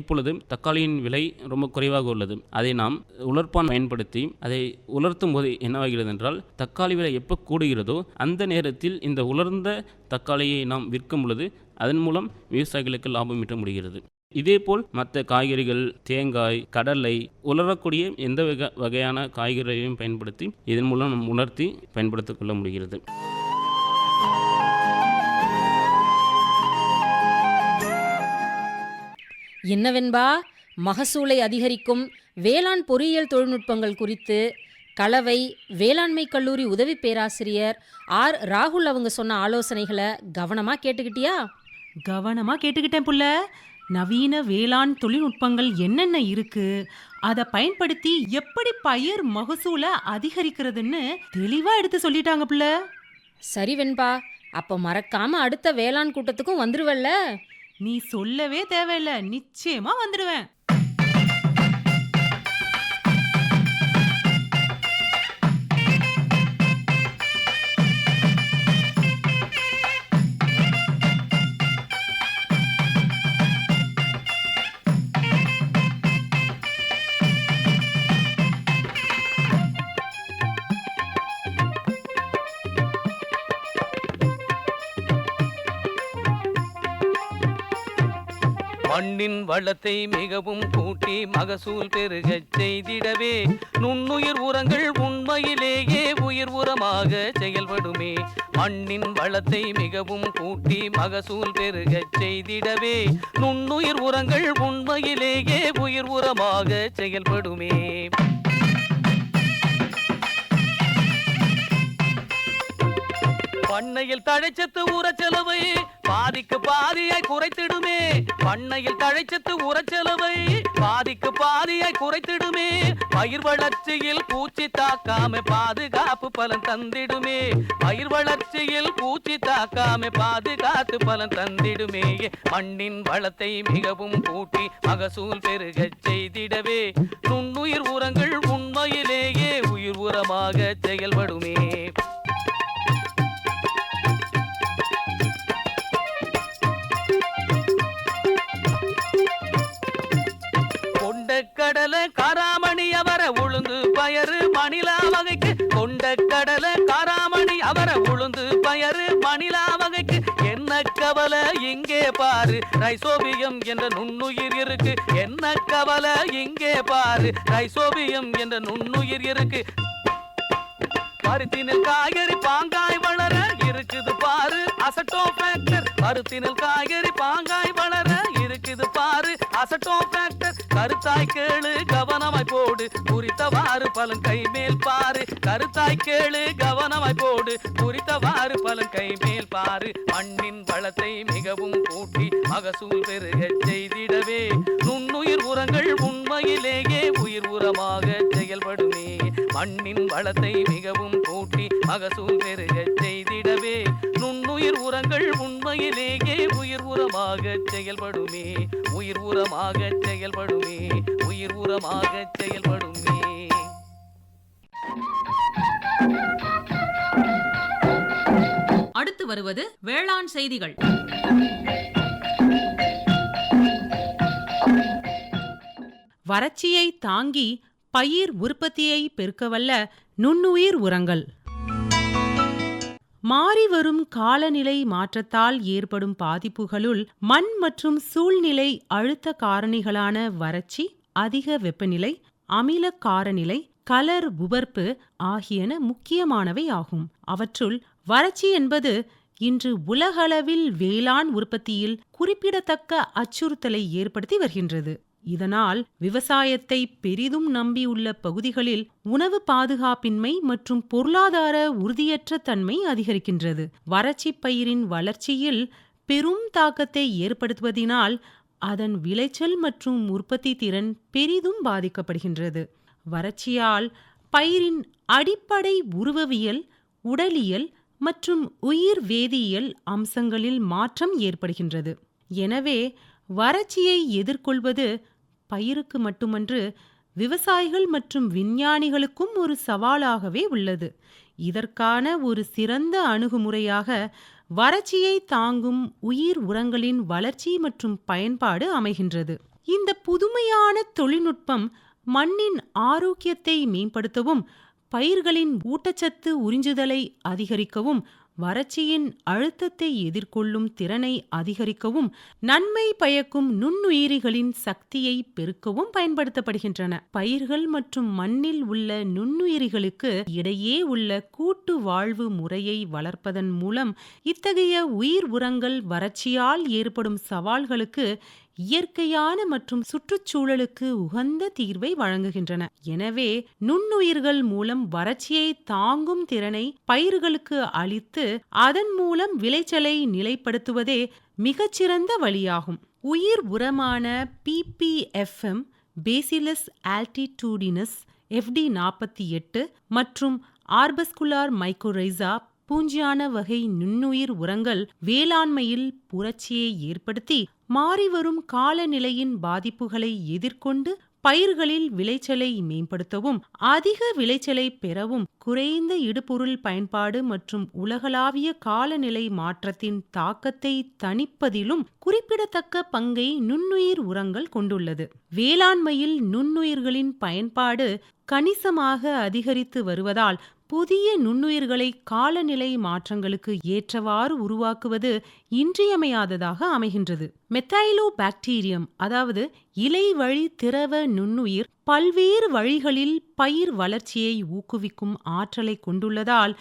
இப்பொழுது தக்காளியின் விலை ரொம்ப குறைவாக உள்ளது. அதை நாம் உலர்ப்பான் பயன்படுத்தி அதை உலர்த்தும் போது என்னவாகிறது என்றால், தக்காளி விலை எப்போ கூடுகிறதோ அந்த நேரத்தில் இந்த உலர்ந்த தக்காளியை நாம் விற்கும் பொழுது அதன் மூலம் விவசாயிகளுக்கு லாபம் ஈட்ட முடிகிறது. இதேபோல் மற்ற காய்கறிகள், தேங்காய், கடலை, உலரக்கூடிய எந்த வகையான காய்கறிகளையும் பயன்படுத்தி இதன் மூலம் நாம் உலர்த்தி பயன்படுத்திக் கொள்ள முடிகிறது. என்னவென்பா, மகசூலை அதிகரிக்கும் வேளாண் பொறியியல் தொழில்நுட்பங்கள் குறித்து கலவை வேளாண்மை கல்லூரி உதவி பேராசிரியர் ஆர். ராகுல் அவங்க சொன்ன ஆலோசனைகளை கவனமாக கேட்டுக்கிட்டியா? கவனமாக கேட்டுக்கிட்டேன் புள்ள. நவீன வேளாண் தொழில்நுட்பங்கள் என்னென்ன இருக்கு, அதை பயன்படுத்தி எப்படி பயிர் மகசூலை அதிகரிக்கிறதுன்னு தெளிவா எடுத்து சொல்லிட்டாங்க புள்ள. சரி வெண்பா, அப்போ மறக்காம அடுத்த வேளாண் கூட்டத்துக்கும் வந்துருவல்ல? நீ சொல்லவே தேவையில்ல, நிச்சயமா வந்துடுவேன். மண்ணின் வளத்தை மிகவும் கூட்டி மகசூல் பெருகச் செய்திடவே நுண்ணுயிர் உரங்கள் உண்மையிலேயே உயிர் உரமாக செயல்படுமே. மண்ணின் வளத்தை மிகவும் கூட்டி மகசூல் பெருகச் செய்திடவே நுண்ணுயிர் உரங்கள் உண்மையிலேயே உயிர் உரமாக செயல்படுமே. பண்ணையில் தழைச்சத்து உரச்செலவை பாதிக்கு பாதியாய் குறைத்திடுமே. பண்ணையில் தழைச்சத்து உரச்செலவை பாதிக்கு பாதியாய் குறைத்திடுமே. பயிர் வளர்ச்சியில் பூச்சி தாக்காம பாதுகாப்பு பலன் தந்திடுமே. பயிர் வளர்ச்சியில் பூச்சி தாக்காம பாதுகாத்து பலன் தந்திடுமே. மண்ணின் வளத்தை மிகவும் கூட்டி மகசூல் பெருகச் செய்திடவே நுண்ணுயிர் உரங்கள் உண்மையிலேயே உயிர் உரமாக செயல்படுமே. கடலை காராமணி அவர உளுந்து பயறு மணிலா வகைக்கு கொண்ட கடலை காராமணி அவர உளுந்து பயறு மணிலா வகைக்கு என்ன கவலை இங்கே பாரு, ரைசோபியம் என்ற நுண்ணுயிர் இருக்கு. என்ன கவலை இங்கே பாரு, ரைசோபியம் என்ற நுண்ணுயிர் இருக்கு. பருத்தினில் காய்கறி பாங்காய் வளர இருக்குது பாரு அசட்டோபாக்டர். பருத்தினில் காய்கறி பாங்காய் வளர இருக்குது பாரு அசட்டோபாக்டர். கருத்தாய் கேளு கவனமாய் போடு குறித்தவாறு பலன் கைமேல் பாரு. கருத்தாய் கேளு கவனமாய் போடு குறித்தவாறு பலன் கைமேல் பாரு. மண்ணின் வளத்தை மிகவும் கூட்டி மகசூல் பெருகச் செய்திடவே நுண்ணுயிர் உரங்கள் உண்மையிலேயே உயிர் உரமாக செயல்படுமே. மண்ணின் வளத்தை மிகவும் கூட்டி மகசூல் பெருகச் செய்திடவே நுண்ணுயிர் உரங்கள் உண்மையிலேயே உயிர் உரமாக செயல்படுமே. உயிர் உரமாக செயல்படுமே. உயிர் உரமாக செயல்படுமே. அடுத்து வருவது வேளாண் செய்திகள். வறட்சியை தாங்கி பயிர் உற்பத்தியை பெருக்கவல்ல நுண்ணுயிர் உரங்கள். மாறிவரும் காலநிலை மாற்றத்தால் ஏற்படும் பாதிப்புகளுள் மண் மற்றும் சூழ்நிலை அழுத்த காரணிகளான வறட்சி, அதிக வெப்பநிலை, அமில காரநிலை, கலர் உபர்ப்பு ஆகியன முக்கியமானவை ஆகும். அவற்றுள் வறட்சி என்பது இன்று உலகளவில் வேளாண் உற்பத்தியில் குறிப்பிடத்தக்க அச்சுறுத்தலை ஏற்படுத்தி வருகின்றது. இதனால் விவசாயத்தை பெரிதும் நம்பியுள்ள பகுதிகளில் உணவு பாதுகாப்பின்மை மற்றும் பொருளாதார உறுதியற்ற தன்மை அதிகரிக்கின்றது. வறட்சி பயிரின் வளர்ச்சியில் பெரும் தாக்கத்தை ஏற்படுத்துவதினால் அதன் விளைச்சல் மற்றும் உற்பத்தி திறன் பெரிதும் பாதிக்கப்படுகின்றது. வறட்சியால் பயிரின் அடிப்படை உருவவியல், உடலியல் மற்றும் உயிர் வேதியியல் அம்சங்களில் மாற்றம் ஏற்படுகின்றது. எனவே வறட்சியை எதிர்கொள்வது பயிருக்கு மட்டுமன்று விவசாயிகள் மற்றும் விஞ்ஞானிகளுக்கும் ஒரு சவாலாகவே உள்ளது. இதற்கான ஒரு சிறந்த அணுகுமுறையாக வறட்சியை தாங்கும் உயிர் உரங்களின் வளர்ச்சி மற்றும் பயன்பாடு அமைகின்றது. இந்த புதுமையான தொழில்நுட்பம் மண்ணின் ஆரோக்கியத்தை மேம்படுத்தவும், பயிர்களின் ஊட்டச்சத்து உறிஞ்சுதலை அதிகரிக்கவும், வறட்சியின் அழுத்தத்தை எதிர்கொள்ளும் திறனை அதிகரிக்கவும், நன்மை பயக்கும் நுண்ணுயிரிகளின் சக்தியை பெருக்கவும் பயன்படுத்தப்படுகின்றன. பயிர்கள் மற்றும் மண்ணில் உள்ள நுண்ணுயிரிகளுக்கு இடையே உள்ள கூட்டு வாழ்வு முறையை வளர்ப்பதன் மூலம் இத்தகைய உயிர் உரங்கள் வறட்சியால் ஏற்படும் சவால்களுக்கு இயற்கையான மற்றும் சுற்றுச்சூழலுக்கு உகந்த தீர்வை வழங்குகின்றன. எனவே நுண்ணுயிர்கள் மூலம் வறட்சியை தாங்கும் திறனை பயிர்களுக்கு அளித்து அதன் மூலம் விளைச்சலை நிலைப்படுத்துவதே மிகச்சிறந்த வழியாகும். உயிர் உரமான PPFM பேசிலஸ் ஆல்டிடியூடினஸ் FD48 மற்றும் ஆர்பஸ்குலார் மைக்கோரைசா பூஞ்சியான வகை நுண்ணுயிர் உரங்கள் வேளாண்மையில் புரட்சியை ஏற்படுத்தி மாறிவரும் காலநிலையின் பாதிப்புகளை எதிர்கொண்டு பயிர்களில் விளைச்சலை மேம்படுத்தவும் அதிக விளைச்சலை பெறவும் குறைந்த இடுபொருள் பயன்பாடு மற்றும் உலகளாவிய காலநிலை மாற்றத்தின் தாக்கத்தை தணிப்பதிலும் குறிப்பிடத்தக்க பங்கை நுண்ணுயிர் உரங்கள் கொண்டுள்ளது. வேளாண்மையில் நுண்ணுயிர்களின் பயன்பாடு கணிசமாக அதிகரித்து வருவதால் புதிய நுண்ணுயிர்களை காலநிலை மாற்றங்களுக்கு ஏற்றவாறு உருவாக்குவது இன்றியமையாததாக அமைகின்றது. மெத்தைலோபாக்டீரியம் அதாவது இலை வழி திரவ நுண்ணுயிர் பல்வேறு வழிகளில் பயிர் வளர்ச்சியை ஊக்குவிக்கும் ஆற்றலை கொண்டுள்ளதால்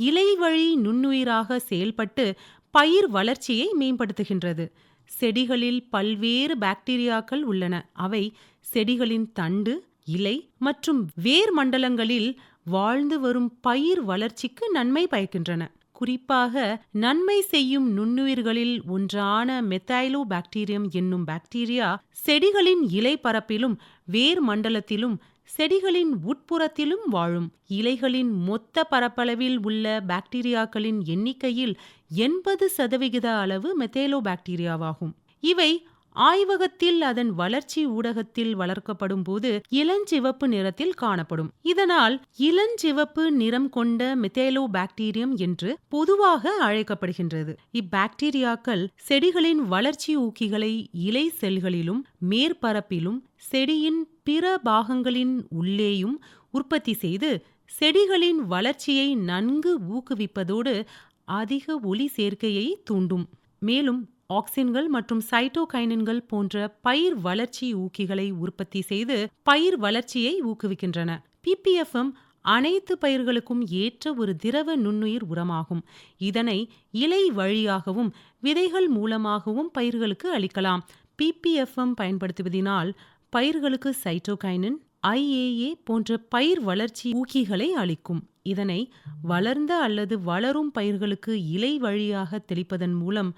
இலை வழி நுண்ணுயிராக செயல்பட்டு பயிர் வளர்ச்சியை மேம்படுத்துகின்றது. செடிகளில் பல்வேறு பாக்டீரியாக்கள் உள்ளன. அவை செடிகளின் தண்டு, இலை மற்றும் வேர் மண்டலங்களில் வாழ்ந்து வரும் பயிர் வளர்ச்சிக்கு நன்மை பயக்கின்றன. குறிப்பாக நன்மை செய்யும் நுண்ணுயிர்களில் ஒன்றான மெத்தைலோபாக்டீரியம் என்னும் பாக்டீரியா செடிகளின் இலை பரப்பிலும் வேர் மண்டலத்திலும் செடிகளின் உட்புறத்திலும் வாழும். இலைகளின் மொத்த பரப்பளவில் உள்ள பாக்டீரியாக்களின் எண்ணிக்கையில் 80% அளவு மெத்தைலோபாக்டீரியாவாகும். இவை ஆய்வகத்தில் அதன் வளர்ச்சி ஊடகத்தில் வளர்க்கப்படும் போது இளஞ்சிவப்பு நிறத்தில் காணப்படும். இதனால் இளஞ்சிவப்பு நிறம் கொண்ட மெத்தைலோபாக்டீரியம் என்று பொதுவாக அழைக்கப்படுகின்றது. இப்பாக்டீரியாக்கள் செடிகளின் வளர்ச்சி ஊக்கிகளை இலை செல்களிலும் மேற்பரப்பிலும் செடியின் பிற பாகங்களின் உள்ளேயும் உற்பத்தி செய்து செடிகளின் வளர்ச்சியை நன்கு ஊக்குவிப்பதோடு அதிக ஒளி சேர்க்கையை தூண்டும். மேலும் ஆக்சின்கள் மற்றும் சைட்டோகைனின்கள் போன்ற பயிர் வளர்ச்சி ஊக்கிகளை உற்பத்தி செய்து பயிர் வளர்ச்சியை ஊக்குவிக்கின்றன. PPFM அனைத்து பயிர்களுக்கும் ஏற்ற ஒரு திரவ நுண்ணுயிர் உரமாகும். இதனை இலை வழியாகவும் விதைகள் மூலமாகவும் பயிர்களுக்கு அளிக்கலாம். PPFM பயன்படுத்துவதனால் பயிர்களுக்கு சைட்டோகைனின், IAA போன்ற பயிர் வளர்ச்சி ஊக்கிகளை அளிக்கும். இதனை வளர்ந்த அல்லது வளரும் பயிர்களுக்கு இலை வழியாக தெளிப்பதன் மூலம்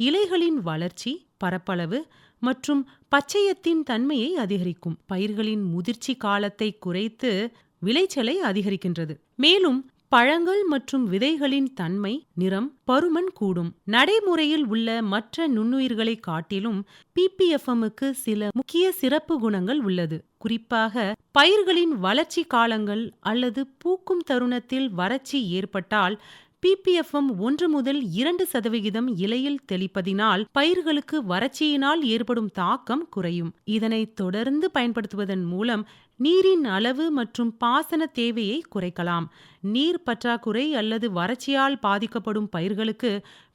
இலைகளின் வளர்ச்சி, பரப்பளவு மற்றும் பச்சையத்தின் தன்மையை அதிகரிக்கும். பயிர்களின் முதிர்ச்சி காலத்தை குறைத்து விளைச்சலை அதிகரிக்கின்றது. மேலும் பழங்கள் மற்றும் விதைகளின் தன்மை, நிறம், பருமன் கூடும். நடைமுறையில் உள்ள மற்ற நுண்ணுயிர்களை காட்டிலும் PPFMக்கு சில முக்கிய சிறப்பு குணங்கள் உள்ளது. குறிப்பாக பயிர்களின் வளர்ச்சி காலங்கள் அல்லது பூக்கும் தருணத்தில் வறட்சி ஏற்பட்டால் PPFM 1 முதல் 2% இலையில் தெளிப்பதினால் பயிர்களுக்கு வறட்சியினால் ஏற்படும் தாக்கம் குறையும். இதனை தொடர்ந்து பயன்படுத்துவதன் மூலம் நீரின் அளவு மற்றும் பாசன தேவையை குறைக்கலாம். நீர் பற்றாக்குறை அல்லது வறட்சியால் பாதிக்கப்படும் பயிர்களுக்கு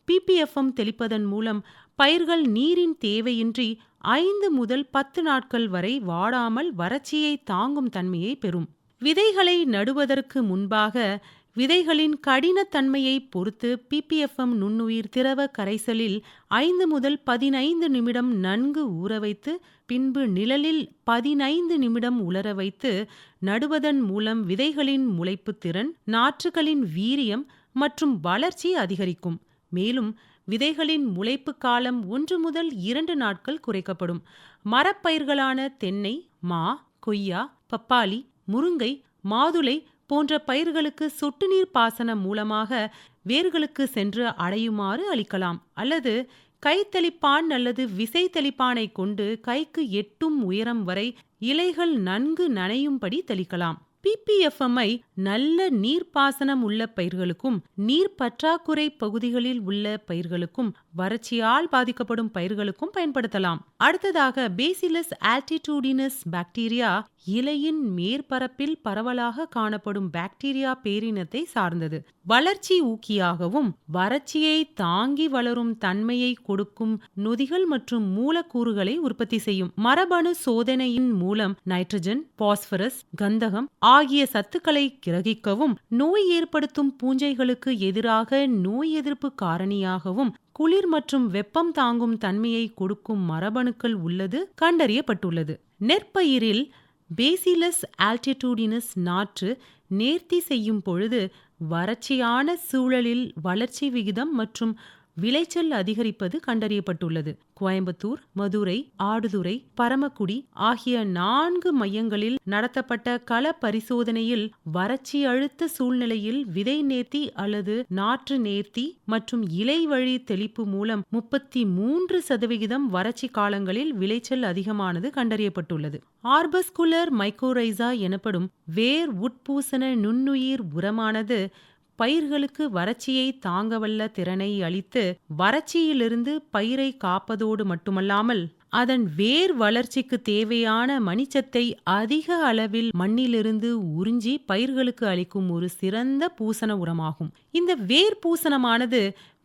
PPFM தெளிப்பதன் மூலம் பயிர்கள் நீரின் தேவையின்றி 5 முதல் 10 நாட்கள் வரை வாடாமல் வறட்சியை தாங்கும் தன்மையை பெறும். விதைகளை நடுவதற்கு முன்பாக விதைகளின் கடினத்தன்மையை பொறுத்து PPFM நுண்ணுயிர் திரவ கரைசலில் 5 முதல் 15 நிமிடம் நன்கு ஊறவைத்து பின்பு நிழலில் 15 நிமிடம் உலர வைத்து நடுவதன் மூலம் விதைகளின் முளைப்பு திறன், நாற்றுகளின் வீரியம் மற்றும் வளர்ச்சி அதிகரிக்கும். மேலும் விதைகளின் முளைப்பு காலம் 1 முதல் 2 நாட்கள் குறைக்கப்படும். மரப்பயிர்களான தென்னை, மா, கொய்யா, பப்பாளி, முருங்கை, மாதுளை போன்ற பயிர்களுக்கு சொட்டு நீர் பாசனம் மூலமாக வேர்களுக்கு சென்று அடையுமாறு அளிக்கலாம். அல்லது கைத்தெளிப்பான் அல்லது விசை தெளிப்பானை கொண்டு கைக்கு எட்டும் உயரம் வரை இலைகள் நன்கு நனையும்படி தெளிக்கலாம். PPFM-ஐ நல்ல நீர்ப்பாசனம் உள்ள பயிர்களுக்கும் நீர் பற்றாக்குறை பகுதிகளில் உள்ள பயிர்களுக்கும் வறட்சியால் பாதிக்கப்படும் பயிர்களுக்கும் பயன்படுத்தலாம். அடுத்ததாக பேசிலஸ் ஆல்டிடியூடினஸ் பாக்டீரியா இலையின் மேற்பரப்பில் பரவலாக காணப்படும் பாக்டீரியா பேரினத்தை சார்ந்தது. வளர்ச்சி ஊக்கியாகவும் வறட்சியை தாங்கி வளரும் தன்மையை கொடுக்கும் நொதிகள் மற்றும் மூலக்கூறுகளை உற்பத்தி செய்யும். மரபணு சோதனையின் மூலம் நைட்ரஜன், பாஸ்பரஸ், கந்தகம் ஆகிய சத்துக்களை கிரகிக்கவும் நோய் ஏற்படுத்தும் பூஞ்சைகளுக்கு எதிராக நோய் எதிர்ப்பு காரணியாகவும் குளிர் மற்றும் வெப்பம் தாங்கும் தன்மையை கொடுக்கும் மரபணுக்கள் உள்ளது கண்டறியப்பட்டுள்ளது. நெற்பயிரில் பேசிலஸ் ஆல்டிடியூடினஸ் நாற்று நேர்த்தி செய்யும் பொழுது வறட்சியான சூழலில் வளர்ச்சி விகிதம் மற்றும் விளைச்சல் அதிகரிப்பது கண்டறியப்பட்டுள்ளது. கோயம்புத்தூர், மதுரை, ஆடுதுறை, பரமக்குடி ஆகிய 4 மையங்களில் நடத்தப்பட்ட கள பரிசோதனையில் வறட்சி அழுத்த சூழ்நிலையில் விதை நேர்த்தி அல்லது நாற்று நேர்த்தி மற்றும் இலை வழி தெளிப்பு மூலம் 33% வறட்சி காலங்களில் விளைச்சல் அதிகமானது கண்டறியப்பட்டுள்ளது. ஆர்பஸ்குலர் மைக்கோரைசா எனப்படும் வேர் உட்பூசன நுண்ணுயிர் உரமானது பயிர்களுக்கு வறட்சியை தாங்கவல்ல திறனை அளித்து வறட்சியிலிருந்து பயிரை காப்பதோடு மட்டுமல்லாமல் அதன் வேர் வளர்ச்சிக்கு தேவையான மணிச்சத்தை அதிக அளவில் மண்ணிலிருந்து உறிஞ்சி பயிர்களுக்கு அளிக்கும் ஒரு சிறந்த பூசண உரமாகும். இந்த வேர் பூசணமானது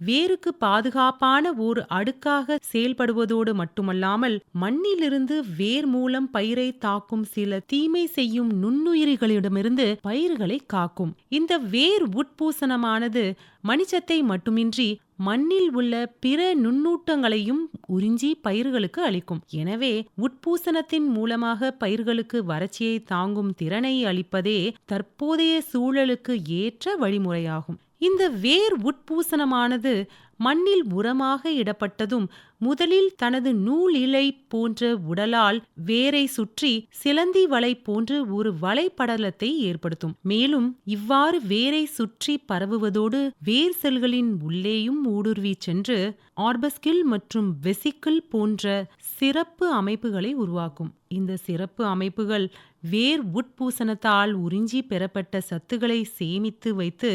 வேருக்கு பாதுகாப்பான ஓர் அடுக்காக செயல்படுவதோடு மட்டுமல்லாமல் மண்ணிலிருந்து வேர் மூலம் பயிரை தாக்கும் சில தீமை செய்யும் நுண்ணுயிரிகளிடமிருந்து பயிர்களை காக்கும். இந்த வேர் உட்பூசணமானது மணிச்சத்தை மட்டுமின்றி மண்ணில் உள்ள பிற நுண்ணூட்டங்களையும் உறிஞ்சி பயிர்களுக்கு அளிக்கும். எனவே உட்பூசணத்தின் மூலமாக பயிர்களுக்கு வறட்சியை தாங்கும் திறனை அளிப்பதே தற்போதைய சூழலுக்கு ஏற்ற வழிமுறையாகும். இந்த வேர் உட்பூசணமானது மண்ணில் உரமாக இடப்பட்டதும் முதலில் தனது நூல் இழை போன்ற உடலால் வேரை சுற்றி சிலந்தி வலை போன்று ஒரு வலைப்படலத்தை ஏற்படுத்தும். மேலும் இவ்வாறு வேரை சுற்றி பரவுவதோடு வேர் செல்களின் உள்ளேயும் ஊடுருவி சென்று ஆர்பஸ்கில் மற்றும் வெசிக்கிள் போன்ற சிறப்பு அமைப்புகளை உருவாக்கும். இந்த சிறப்பு அமைப்புகள் வேர் உட்பூசணத்தால் உறிஞ்சி பெறப்பட்ட சத்துக்களை சேமித்து வைத்து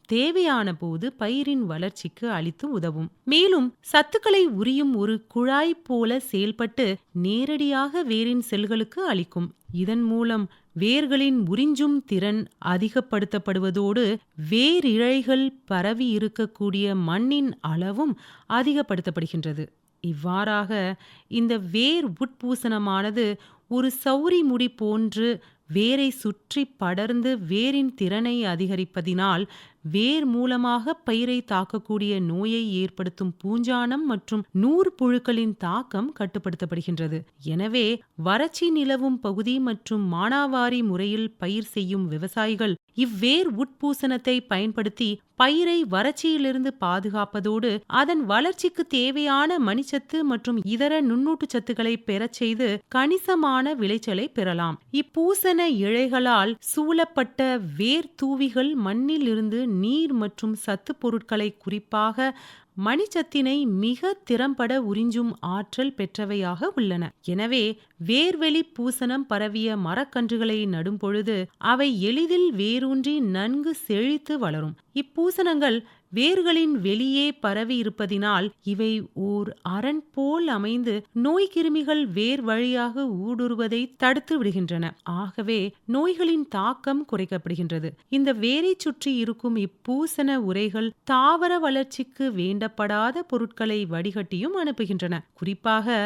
தேவையான போது பயிரின் வளர்ச்சிக்கு அளித்து உதவும். மேலும் சத்துக்களை உரியும் ஒரு குழாய் போல செயல்பட்டு நேரடியாக வேரின் செல்களுக்கு அளிக்கும். இதன் மூலம் வேர்களின் உறிஞ்சும் திறன் அதிகப்படுத்தப்படுவதோடு வேரிழைகள் பரவி இருக்கக்கூடிய மண்ணின் அளவும் அதிகப்படுத்தப்படுகின்றது. இவ்வாறாக இந்த வேர் உட்பூசணமானது ஒரு சௌரி முடி போன்று வேரை சுற்றி படர்ந்து வேரின் திறனை அதிகரிப்பதினால் வேர் மூலமாக பயிரை தாக்கக்கூடிய நோயை ஏற்படுத்தும் பூஞ்சானம் மற்றும் நூற்புழுக்களின் தாக்கம் கட்டுப்படுத்தப்படுகின்றது. எனவே வறட்சி நிலவும் பகுதி மற்றும் மானாவாரி முறையில் பயிர் செய்யும் விவசாயிகள் இவ்வேர் உட்பூசணத்தை பயன்படுத்தி பயிரை வறட்சியிலிருந்து பாதுகாப்பதோடு அதன் வளர்ச்சிக்கு தேவையான மணிச்சத்து மற்றும் இதர நுண்ணூட்டு சத்துக்களை பெறச் செய்து கணிசமான விளைச்சலை பெறலாம். இப்பூசண இழைகளால் சூழப்பட்ட வேர் தூவிகள் மண்ணில் இருந்து நீர் மற்றும் சத்து பொருட்களை குறிப்பாக மணிச்சத்தினை மிக திறம்பட உறிஞ்சும் ஆற்றல் பெற்றவையாக உள்ளன. எனவே வேர்வெளி பூசணம் பரவிய மரக்கன்றுகளை நடும் பொழுது அவை எளிதில் வேரூன்றி நன்கு செழித்து வளரும். இப்பூசணங்கள் வேர்களின் வெளியே பரவி இருப்பதினால் இவை ஓர் அரண் போல் அமைந்து நோய்க்கிருமிகள் வேர் வழியாக ஊடுருவதை தடுத்து விடுகின்றன. ஆகவே நோய்களின் தாக்கம் குறைக்கப்படுகின்றது. இந்த வேரை சுற்றி இருக்கும் இப்பூசண உரைகள் தாவர வளர்ச்சிக்கு வேண்டப்படாத பொருட்களை வடிகட்டியும் அனுப்புகின்றன. குறிப்பாக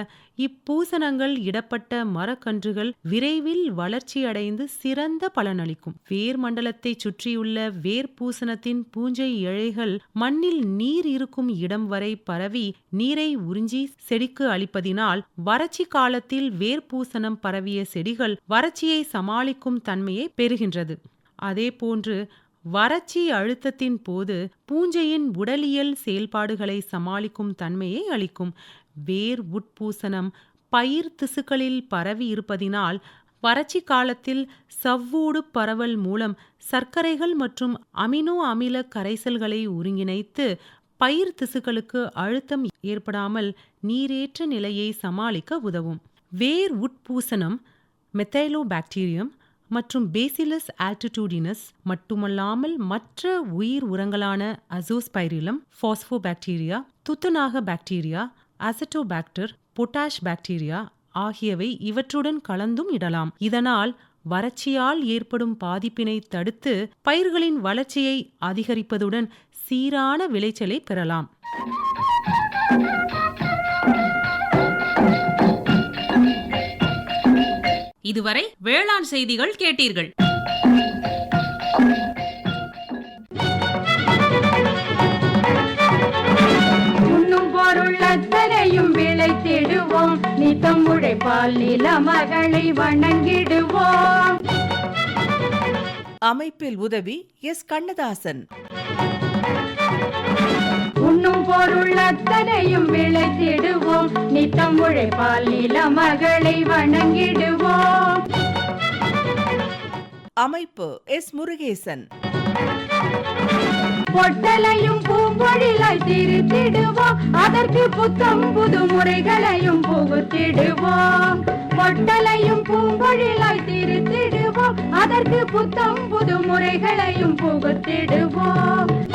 இப்பூசணங்கள் இடப்பட்ட மரக்கன்றுகள் விரைவில் வளர்ச்சியடைந்து சிறந்த பலனளிக்கும். வேர் மண்டலத்தை சுற்றியுள்ள வேர் பூசணத்தின் பூஞ்சை இழைகள் மண்ணில் நீர் இருக்கும் இடம் வரை பரவி நீரை உறிஞ்சி செடிக்கு அளிப்பதினால் வறட்சி காலத்தில் வேர்பூசணம் பரவிய செடிகள் வறட்சியை சமாளிக்கும் தன்மையை பெறுகின்றது. அதேபோன்று வறட்சி அழுத்தத்தின் போது பூஞ்சையின் உடலியல் செயல்பாடுகளை சமாளிக்கும் தன்மையை அளிக்கும். வேர் உட்பூசணம் பயிர் திசுக்களில் பரவி இருப்பதினால் வறட்சி காலத்தில் சவ்வூடு பரவல் மூலம் சர்க்கரைகள் மற்றும் அமினோ அமில கரைசல்களை ஒருங்கிணைத்து பயிர் திசுக்களுக்கு அழுத்தம் ஏற்படாமல் நீரேற்ற நிலையை சமாளிக்க உதவும். வேர் உட்பூசணம் மெத்தைலோபாக்டீரியம் மற்றும் பேசிலஸ் ஆல்டிடியூடினஸ் மட்டுமல்லாமல் மற்ற உயிர் உரங்களான அசோஸ்பைரிலம், பாஸ்போபாக்டீரியா, துத்தநாக பாக்டீரியா, அசட்டோபாக்டர், பொட்டாஷ் பாக்டீரியா ஆகியவை இவற்றுடன் கலந்தும் இடலாம். இதனால் வறட்சியால் ஏற்படும் பாதிப்பினை தடுத்து பயிர்களின் வளர்ச்சியை அதிகரிப்பதுடன் சீரான விளைச்சலை பெறலாம். இதுவரை வேளாண் செய்திகள் கேட்டீர்கள். உண்ணும் அத்தனையும் விளைத்திடுவோம். நித்தம் உழைப்பால் நில மகளை வணங்கிடுவோம். அமைப்பில் உதவி எஸ் கண்ணதாசன். உண்ணும் பொருள் அத்தனையும் விளைத்திடுவோம். நித்தம் உழைப்பால் நில மகளை வணங்கிடுவோம். அமைப்பு எஸ் முருகேசன். பொட்டலையும் பூம்பொழிலாய் திருத்திடுவோம். அதற்கு புத்தம் புது முறைகளையும் புகுத்திடுவோம். பொட்டலையும் பூம்பொழிலாய் திருத்திடுவோம். அதற்கு புத்தம் புது முறைகளையும் புகுத்திடுவோம்.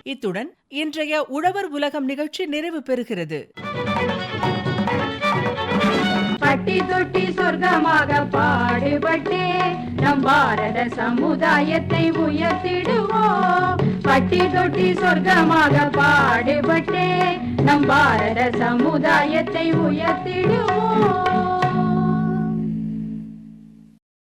இத்துடன் இன்றைய உழவர் உலகம் நிகழ்ச்சி நிறைவு பெறுகிறது. பட்டி தொட்டி சொர்க்கமாக பாடுபட்டே நம் பாரத சமுதாயத்தை உயர்த்திடுவோம். பட்டி தொட்டி சொர்க்கமாக பாடுபட்டே நம் பாரத சமுதாயத்தை உயர்த்திடுவோம்.